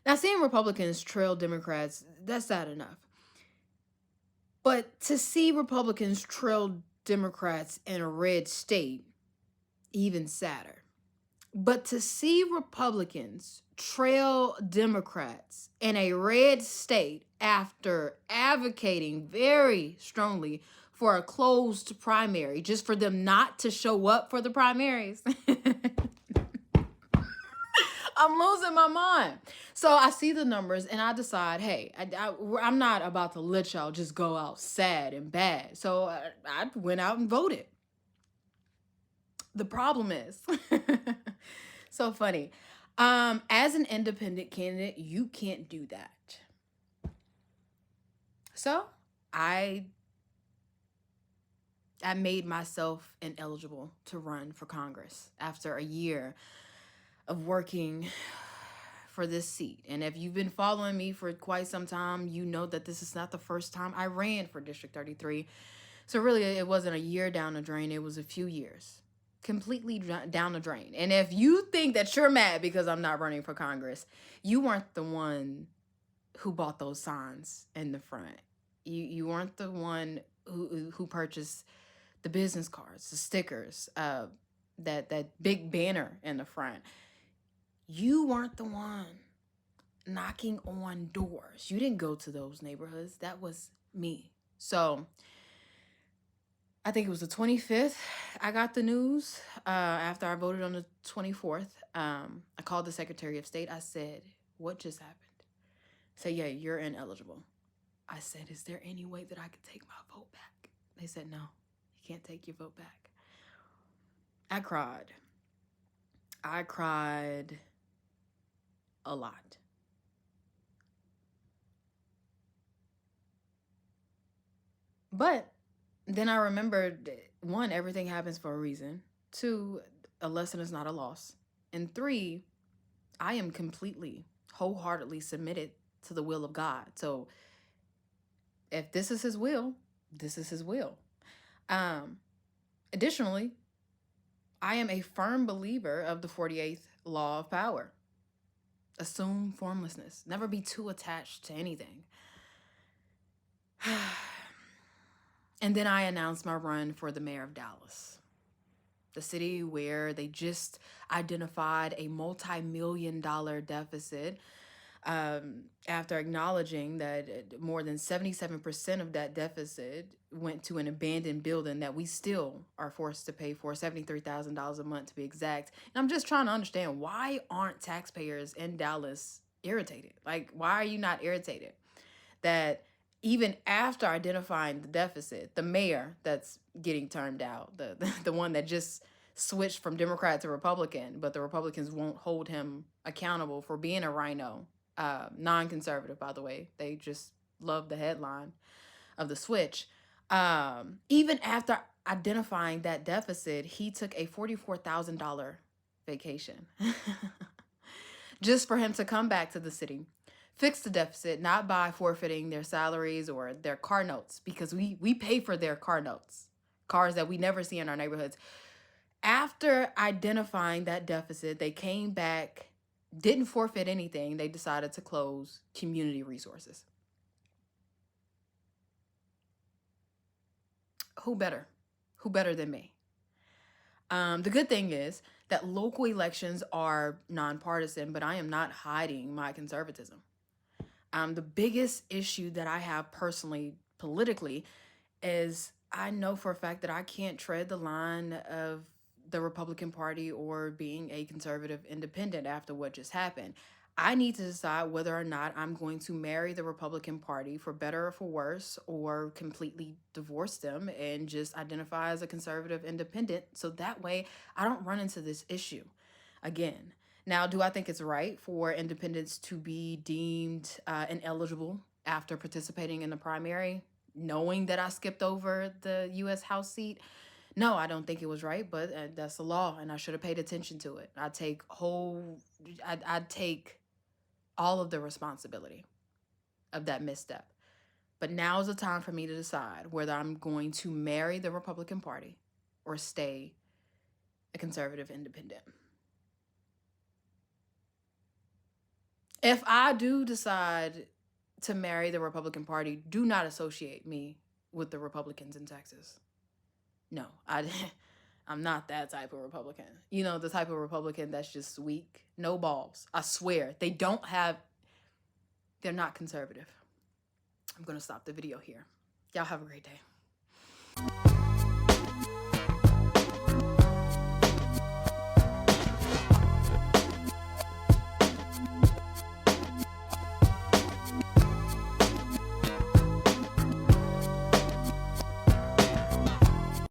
Now, seeing Republicans trail Democrats, that's sad enough. But to see Republicans trail Democrats in a red state, even sadder. But to see Republicans trail Democrats in a red state after advocating very strongly for a closed primary, just for them not to show up for the primaries. I'm losing my mind. So I see the numbers and I decide, hey, I'm not about to let y'all just go out sad and bad. So I went out and voted. The problem is, so funny. As an independent candidate, you can't do that. So I made myself ineligible to run for Congress after a year of working for this seat. And if you've been following me for quite some time, you know that this is not the first time I ran for District 33. So really, it wasn't a year down the drain. It was a few years completely down the drain. And if you think that you're mad because I'm not running for Congress, you weren't the one who bought those signs in the front. You weren't the one who purchased the business cards, the stickers, that big banner in the front. You weren't the one knocking on doors. You didn't go to those neighborhoods. That was me. So I think it was the 25th. I got the news after I voted on the 24th. I called the Secretary of State. I said, what just happened? Say, yeah, you're ineligible. I said, is there any way that I could take my vote back? They said, no, you can't take your vote back. I cried. I cried a lot. But then I remembered, one, everything happens for a reason. Two, a lesson is not a loss. And three, I am completely, wholeheartedly submitted to the will of God. So if this is his will, this is his will. Additionally, I am a firm believer of the 48th law of power. Assume formlessness. Never be too attached to anything. And then I announced my run for the mayor of Dallas, the city where they just identified a multi-million-dollar deficit, after acknowledging that more than 77% of that deficit went to an abandoned building that we still are forced to pay for, $73,000 a month to be exact. And I'm just trying to understand, why aren't taxpayers in Dallas irritated? Like, why are you not irritated that even after identifying the deficit, the mayor that's getting termed out, the one that just switched from Democrat to Republican, but the Republicans won't hold him accountable for being a rhino, non-conservative, by the way. They just love the headline of the switch. Even after identifying that deficit, he took a $44,000 vacation just for him to come back to the city, fix the deficit, not by forfeiting their salaries or their car notes, because we pay for their car notes, cars that we never see in our neighborhoods. After identifying that deficit, they came back, didn't forfeit anything. They decided to close community resources. Who better? Who better than me? The good thing is that local elections are nonpartisan, but I am not hiding my conservatism. The biggest issue that I have personally, politically, is I know for a fact that I can't tread the line of the Republican Party or being a conservative independent after what just happened. I need to decide whether or not I'm going to marry the Republican Party for better or for worse, or completely divorce them and just identify as a conservative independent. So that way I don't run into this issue again. Now, do I think it's right for independents to be deemed ineligible after participating in the primary, knowing that I skipped over the U.S. House seat? No, I don't think it was right, but that's the law, and I should have paid attention to it. I take all of the responsibility of that misstep. But now is the time for me to decide whether I'm going to marry the Republican Party or stay a conservative independent. If I do decide to marry the Republican Party, do not associate me with the Republicans in Texas. No, I'm not that type of Republican. You know, the type of Republican that's just weak, no balls. I swear, they're not conservative. I'm going to stop the video here. Y'all have a great day.